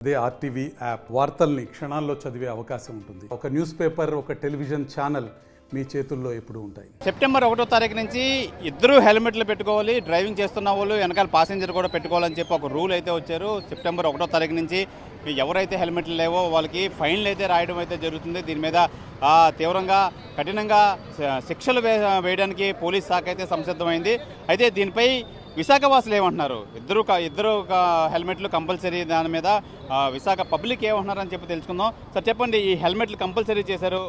అదే RTV app వార్తల్ని క్షణాల్లో చదివే అవకాశం ఉంటుంది. ఒక న్యూస్ పేపర్, ఒక టెలివిజన్ ఛానల్ మీ చేతుల్లో ఎప్పుడూ ఉంటాయి. సెప్టెంబర్ 1వ తారీఖు నుంచి ఇద్దరు హెల్మెట్లు పెట్టుకోవాలి, డ్రైవింగ్ చేస్తున్న వాళ్ళు వెనకాల పాసెంజర్ కూడా పెట్టుకోవాలని చెప్పి ఒక రూల్ అయితే వచ్చారు. సెప్టెంబర్ 1వ తారీఖు నుంచి ఎవరైతే హెల్మెట్లు లేవో వాళ్ళకి ఫైన్లు అయితే రాయడం అయితే జరుగుతుంది. దీని మీద తీవ్రంగా కఠినంగా శిక్షలు వేయడానికి పోలీస్ శాఖ అయితే సంసిద్ధమైంది. అయితే దీనిపై విశాఖవాసులు ఏమంటున్నారు, ఇద్దరు హెల్మెట్లు కంపల్సరీ, దాని మీద విశాఖ పబ్లిక్ ఏమంటున్నారని చెప్పి తెలుసుకుందాం. సార్ చెప్పండి, ఈ హెల్మెట్లు కంపల్సరీ చేశారు,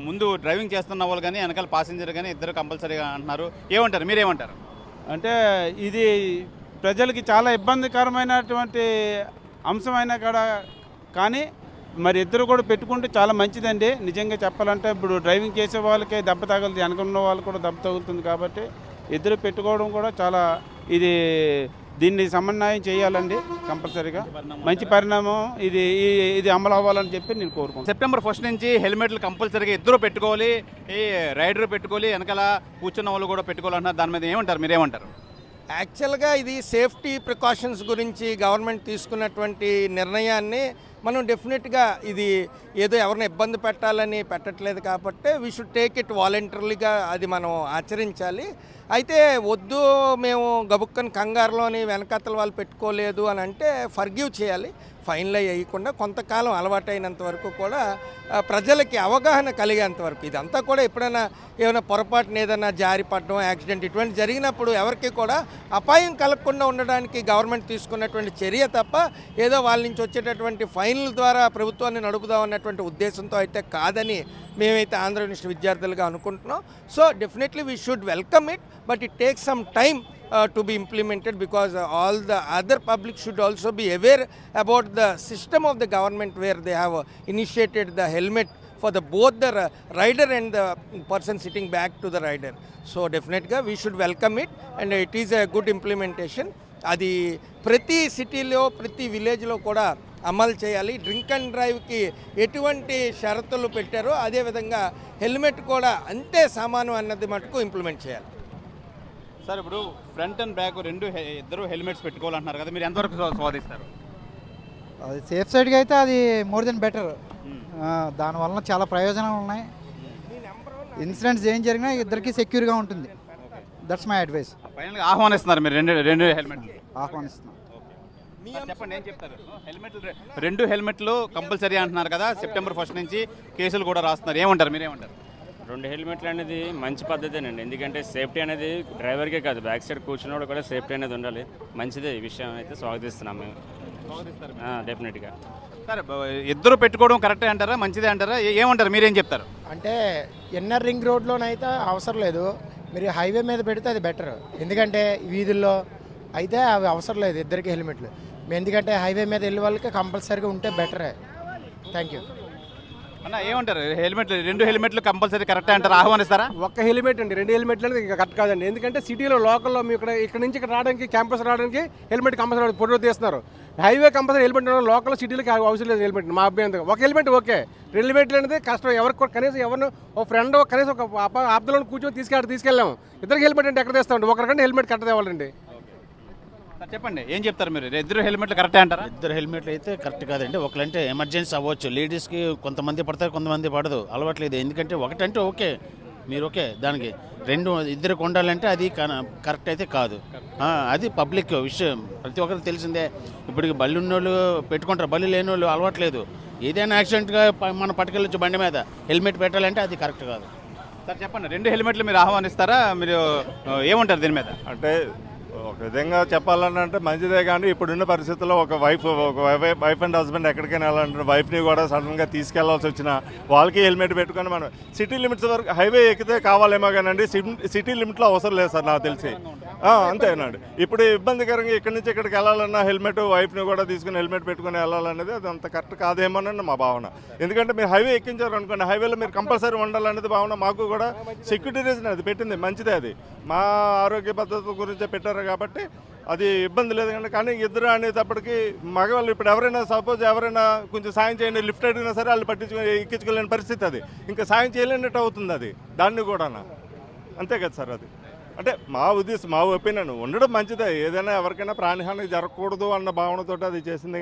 ముందు డ్రైవింగ్ చేస్తున్న వాళ్ళు కానీ వెనకాల పాసెంజర్ కానీ ఇద్దరు కంపల్సరీగా అంటున్నారు, ఏమంటారు, మీరేమంటారు? అంటే ఇది ప్రజలకి చాలా ఇబ్బందికరమైనటువంటి అంశమైన కూడా, కానీ మరి ఇద్దరు కూడా పెట్టుకుంటే చాలా మంచిదండి. నిజంగా చెప్పాలంటే ఇప్పుడు డ్రైవింగ్ చేసే వాళ్ళకే దెబ్బ తగులుతుంది, వెనకున్న వాళ్ళు కూడా దెబ్బ తగులుతుంది. కాబట్టి ఇద్దరు పెట్టుకోవడం కూడా చాలా దీన్ని సమన్వయం చేయాలండి. కంపల్సరీగా మంచి పరిణామం ఇది అమలు అవ్వాలని చెప్పి నేను కోరుకుంటున్నాను. సెప్టెంబర్ 1 నుంచి హెల్మెట్లు కంపల్సరీగా ఇద్దరు పెట్టుకోవాలి, ఈ రైడర్ పెట్టుకోవాలి, వెనకాల కూర్చున్న వాళ్ళు కూడా పెట్టుకోవాలన్నారు. దాని మీద ఏమంటారు, మీరేమంటారు? యాక్చువల్గా ఇది సేఫ్టీ ప్రికాషన్స్ గురించి గవర్నమెంట్ తీసుకున్నటువంటి నిర్ణయాన్ని మనం డెఫినెట్గా ఇది ఏదో ఎవరిని ఇబ్బంది పెట్టాలని పెట్టట్లేదు కాబట్టి వీ షుడ్ టేక్ ఇట్ వాలంటరీగా అది మనం ఆచరించాలి. అయితే వద్దు మేము గబుక్కని కంగారులోని వెనకాతల వాళ్ళు పెట్టుకోలేదు అని అంటే ఫర్గివ్ చేయాలి, ఫైన్లు వేయకుండా కొంతకాలం అలవాటైనంత వరకు కూడా ప్రజలకి అవగాహన కలిగేంత వరకు. ఇదంతా కూడా ఎప్పుడైనా ఏమైనా పొరపాటున ఏదైనా జారి పడడం, యాక్సిడెంట్ ఇటువంటి జరిగినప్పుడు ఎవరికి కూడా అపాయం కలగకుండా ఉండడానికి గవర్నమెంట్ తీసుకున్నటువంటి చర్య తప్ప ఏదో వాళ్ళ నుంచి వచ్చేటటువంటి ఫైన్ల ద్వారా ప్రభుత్వాన్ని నడుపుదాం అన్నటువంటి ఉద్దేశంతో అయితే కాదని మేమైతే ఆంధ్ర యూనివర్సిటీ విద్యార్థులుగా అనుకుంటున్నాం. So definitely we should welcome it, but it takes some time to be implemented, because all the other public should also be aware about the system of the government where they have initiated the helmet for both the rider and the person sitting back to the rider. So definitely we should welcome it, and it is a good implementation. అది ప్రతి సిటీలో ప్రతి విలేజ్లో కూడా అమలు చేయాలి. Drink and డ్రైవ్కి ఎటువంటి షరతులు పెట్టారో అదేవిధంగా హెల్మెట్ కూడా అంతే సమానం అన్నది మటుకు ఇంప్లిమెంట్ చేయాలి. సార్, ఇప్పుడు ఫ్రంట్ అండ్ బ్యాక్ ఇద్దరు హెల్మెట్స్ పెట్టుకోవాలంటున్నారు కదా, మీరు ఎంతవరకు స్వాదిస్తారు? అది సేఫ్ సైడ్గా అయితే అది మోర్ దెన్ బెటర్. దానివల్ల చాలా ప్రయోజనాలు ఉన్నాయి. ఇన్సిడెంట్స్ ఏం జరిగినా ఇద్దరికి సెక్యూర్గా ఉంటుంది. That's my advice. ఫైనల్గా ఆహ్వానిస్తున్నారు మీరు రెండు హెల్మెట్లు? ఆహ్వానిస్తున్నాం. చెప్పండి, ఏం చెప్తారు? రెండు హెల్మెట్లు కంపల్సరీ అంటున్నారు కదా, సెప్టెంబర్ 1 నుంచి కేసులు కూడా రాస్తున్నారు, ఏమంటారు, మీరేమంటారు? రెండు హెల్మెట్లు అనేది మంచి పద్ధతేనండి. ఎందుకంటే సేఫ్టీ అనేది డ్రైవర్కే కాదు, బ్యాక్ సైడ్ కూర్చున్నవాడు కూడా సేఫ్టీ అనేది ఉండాలి. మంచిదే, ఈ విషయం అయితే స్వాగతిస్తున్నాం మేము. డెఫినెట్గా. సరే, ఇద్దరు పెట్టుకోవడం కరెక్టే అంటారా, మంచిదే అంటారా, ఏమంటారు, మీరేం చెప్తారు? అంటే ఎన్ఆర్ రింగ్ రోడ్లోనైతే అయితే అవసరం లేదు, మీరు హైవే మీద పెడితే అది బెటర్. ఎందుకంటే వీధుల్లో అయితే అవి అవసరం లేదు ఇద్దరికి హెల్మెట్లు. ఎందుకంటే హైవే మీద వెళ్ళే వాళ్ళకి కంపల్సరీగా ఉంటే బెటరే. Thank you. అన్న, ఏమంటారు? రెండు హెల్మెట్లు కంపల్సరీ కరెక్టే అంటారు, ఆహ్వానిస్తారా? ఒక్క హెల్మెట్ అండి, రెండు హెల్మెట్లు అనేది ఇంకా కరెక్ట్ కాదండి. ఎందుకంటే సిటీలో లోకల్లో మీ ఇక్కడ నుంచి ఇక్కడ రావడానికి, క్యాంపస్ రావడానికి హెల్మెట్ కంపల్సరీ ఫోటో తీస్తున్నారు. హైవే కంపల్సరీ హెల్మెట్ లోకల్ సిటీలకి అవసరం లేదు హెల్మెట్. మా అభ్యంతరం ఒక హెల్మెట్ ఓకే, రెండు హెల్మెట్లు అనేది కష్టం. ఎవరికి కనీసం ఎవరిని ఒక ఫ్రెండ్ కనీసం ఒక ఆప్దలో కూర్చొని తీసుకెళ్ళాము. ఇద్దరికి హెల్మెట్ అంటే ఎక్కడ తెస్తామండి, ఒకరికంటే హెల్మెట్ కరెక్ట్ తేవాలండి. చెప్పండి, ఏం చెప్తారు మీరు? ఇద్దరు హెల్మెట్లు కరెక్టే అంటారా? ఇద్దరు హెల్మెట్లు అయితే కరెక్ట్ కాదండి. ఒకలంటే ఎమర్జెన్సీ అవ్వచ్చు, లేడీస్కి కొంతమంది పడతారు, కొంతమంది పడదు, అలవాట్లేదు. ఎందుకంటే ఒకటంటే ఓకే, మీరు ఓకే, దానికి ఇద్దరికి ఉండాలంటే అది కరెక్ట్ అయితే కాదు. అది పబ్లిక్ విషయం, ప్రతి ఒక్కరికి తెలిసిందే. ఇప్పటికి బళ్ళు ఉన్నోళ్ళు పెట్టుకుంటారు, బళ్ళు లేని వాళ్ళు అలవాట్లేదు. ఏదైనా యాక్సిడెంట్గా మనం పట్టుకెళ్ళొచ్చు బండి మీద, హెల్మెట్ పెట్టాలంటే అది కరెక్ట్ కాదు. సార్ చెప్పండి, రెండు హెల్మెట్లు మీరు ఆహ్వానిస్తారా, మీరు ఏమంటారు దీని మీద? అంటే ఒక విధంగా చెప్పాలంటే మంచిదే, కానీ ఇప్పుడున్న పరిస్థితుల్లో ఒక వైఫ్ అండ్ హస్బెండ్ ఎక్కడికైనా వెళ్ళాలంటే వైఫ్ని కూడా సడన్గా తీసుకెళ్లాల్సి వచ్చినా వాళ్ళకి హెల్మెట్ పెట్టుకొని మనం సిటీ లిమిట్స్ వరకు హైవే ఎక్కితే కావాలేమో కానండి, సిటీ లిమిట్లో అవసరం లేదు సార్ నాకు తెలిసి. అంతేనండి. ఇప్పుడు ఇబ్బందికరంగా ఇక్కడి నుంచి ఇక్కడికి వెళ్ళాలన్నా హెల్మెట్, వైఫ్ని కూడా తీసుకుని హెల్మెట్ పెట్టుకుని వెళ్ళాలనేది అది అంత కరెక్ట్ కాదేమోనని మా భావన. ఎందుకంటే మీరు హైవే ఎక్కించారు అనుకోండి, హైవేలో మీరు కంపల్సరీ ఉండాలనేది భావన. మాకు కూడా సెక్యూరిటీ రీజన్ అది పెట్టింది, మంచిదే. అది మా ఆరోగ్య భద్రత గురించే పెట్టారు కాబట్టి అది ఇబ్బంది లేదు. కానీ ఇద్దరు అనేటప్పటికి మగవాళ్ళు ఇప్పుడు ఎవరైనా సపోజ్ ఎవరైనా కొంచెం సాయం చేయండి, లిఫ్ట్ అడిగినా సరే వాళ్ళు పట్టించుకొని ఎక్కించుకోలేని పరిస్థితి. అది ఇంకా సాయం చేయలేనట్టు అవుతుంది అది, దాన్ని కూడా అంతే కదా సార్. అది అంటే మా ఉద్దేశం, మా ఒపీనియన్ ఉండడం మంచిదే. ఏదైనా ఎవరికైనా ప్రాణహాని జరగకూడదు అన్న భావనతో అది చేసింది.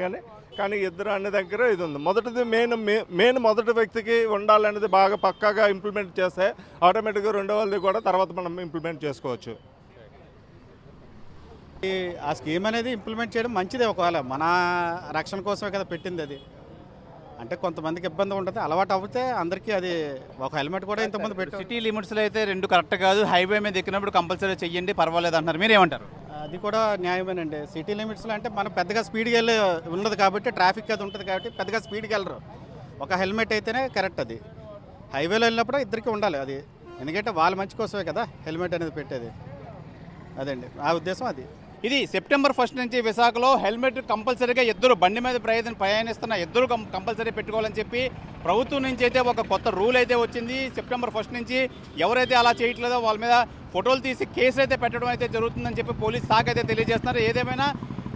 కానీ ఇద్దరు అనే దగ్గర ఇది ఉంది. మొదటిది మెయిన్ మొదటి వ్యక్తికి ఉండాలనేది బాగా పక్కాగా ఇంప్లిమెంట్ చేస్తే ఆటోమేటిక్గా రెండో వాళ్ళది కూడా తర్వాత మనం ఇంప్లిమెంట్ చేసుకోవచ్చు. ఆ స్కీమ్ అనేది ఇంప్లిమెంట్ చేయడం మంచిదే. ఒకవేళ మన రక్షణ కోసమే కదా పెట్టింది అది. అంటే కొంతమందికి ఇబ్బంది ఉంటుంది, అలవాటు అవుతే అందరికీ అది ఒక హెల్మెట్ కూడా ఇంతమంది పెట్టారు. సిటీ లిమిట్స్లో అయితే రెండు కరెక్ట్ కాదు, హైవే మీద ఎక్కినప్పుడు కంపల్సరీ చెయ్యండి పర్వాలేదు అంటున్నారు, మీరేమంటారు? అది కూడా న్యాయమేనండి. సిటీ లిమిట్స్లో అంటే మనం పెద్దగా స్పీడ్కి వెళ్ళి ఉండదు కాబట్టి, ట్రాఫిక్ అది ఉంటుంది కాబట్టి పెద్దగా స్పీడ్కి వెళ్ళరు. ఒక హెల్మెట్ అయితేనే కరెక్ట్. అది హైవేలో వెళ్ళినప్పుడు ఇద్దరికి ఉండాలి అది, ఎందుకంటే వాళ్ళ మంచి కోసమే కదా హెల్మెట్ అనేది పెట్టేది. అదండి ఆ ఉద్దేశం అది. ఇది సెప్టెంబర్ 1 నుంచి విశాఖలో హెల్మెట్ కంపల్సరీగా ఇద్దరు బండి మీద ప్రయాణిస్తున్న ఇద్దరు కంపల్సరీ పెట్టుకోవాలని చెప్పి ప్రభుత్వం నుంచి అయితే ఒక కొత్త రూల్ అయితే వచ్చింది. సెప్టెంబర్ 1 నుంచి ఎవరైతే అలా చేయట్లేదో వాళ్ళ మీద ఫోటోలు తీసి కేసులు అయితే పెట్టడం అయితే జరుగుతుందని చెప్పి పోలీస్ శాఖ అయితే తెలియజేస్తున్నారు. ఏదేమైనా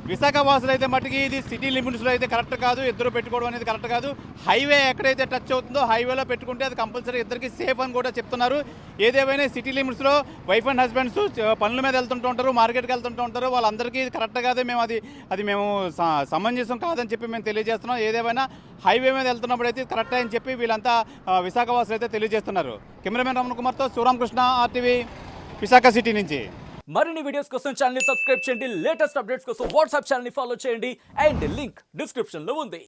విశాఖ వాసులు అయితే మట్టుకి ఇది సిటీ లిమిట్స్లో అయితే కరెక్ట్ కాదు, ఇద్దరు పెట్టుకోవడం అనేది కరెక్ట్ కాదు. హైవే ఎక్కడైతే టచ్ అవుతుందో హైవేలో పెట్టుకుంటే అది కంపల్సరీ ఇద్దరికి సేఫ్ అని కూడా చెప్తున్నారు. ఏదేమైనా సిటీ లిమిట్స్లో వైఫ్ అండ్ హస్బెండ్స్ పనుల మీద వెళ్తుంటూ ఉంటారు, మార్కెట్కి వెళ్తుంటూ ఉంటారు, వాళ్ళందరికీ ఇది కరెక్ట్ కాదు, మేము అది మేము సమంజసం కాదని చెప్పి మేము తెలియజేస్తున్నాం. ఏదేమైనా హైవే మీద వెళ్తున్నప్పుడు అయితే కరెక్ట్ అని చెప్పి వీళ్ళంతా విశాఖ వాసులు అయితే తెలియజేస్తున్నారు. కెమెరామెన్ రమణ కుమార్తో శివరామకృష్ణ, RTV విశాఖ సిటీ నుంచి. మరిన్ని వీడియోస్ కోసం ఛానల్ ని సబ్స్క్రైబ్ చేయండి, లేటెస్ట్ అప్డేట్స్ కోసం వాట్సాప్ ఛానల్ ని ఫాలో చేయండి అండ్ లింక్ డిస్క్రిప్షన్ లో ఉంది.